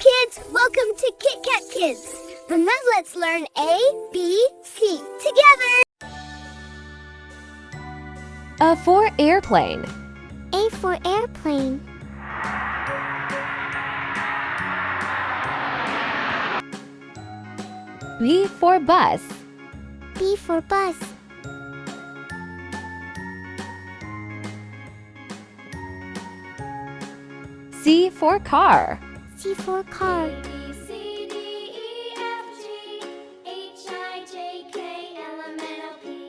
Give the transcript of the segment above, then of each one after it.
kids, welcome to Kit Kat Kids. And now let's learn A, B, C together. A for airplane. A for airplane. B for bus. B for bus. C for car. C for car.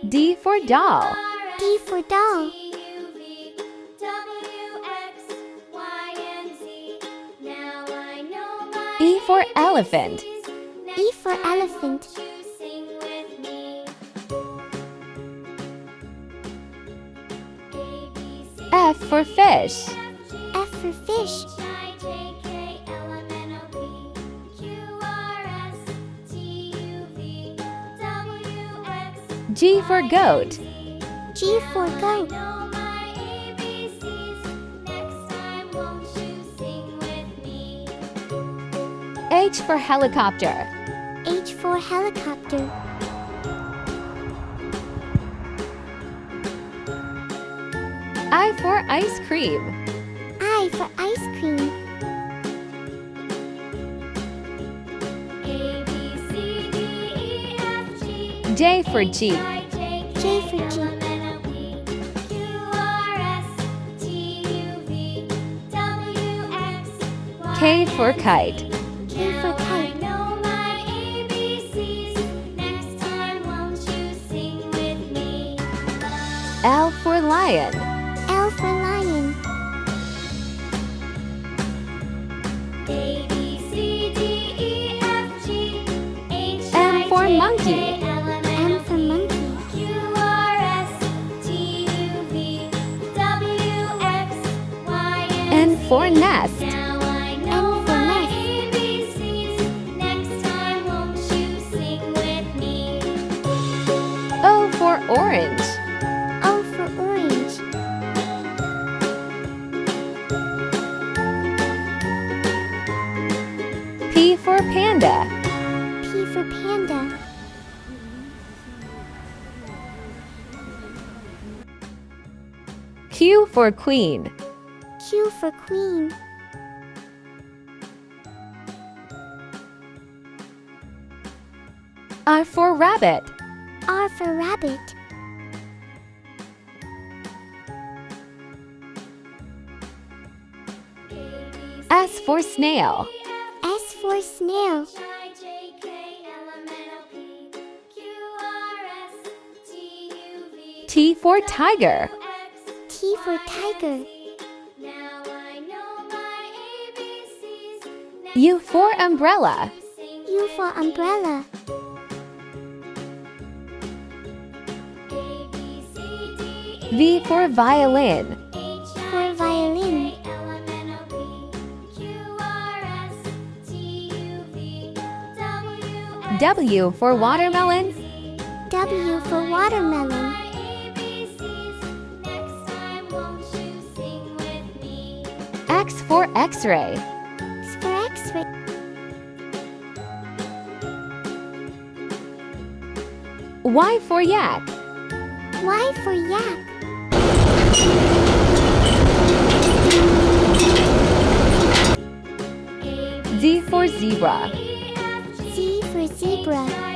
D for doll. D for doll. E for elephant. E for elephant. F for fish. F for fish. G for goat. G for goat. H for helicopter. H for helicopter. I for ice cream. I for ice cream. J for jeep. J for jeep. K for kite. K for kite. L for lion. L for lion. M for monkey. M for monkey. N for nest. N for nest. O for orange. O for orange. P for panda. P for panda. Q for queen. Q for queen. R for rabbit. R for rabbit. S for snail. S for snail. T for tiger. T for tiger. U for umbrella. U for umbrella. V for violin. For violin. W for watermelon. W for watermelon. X for x-ray. X for X-ray. Y for yak. Y for yak. Z for zebra. Z for zebra.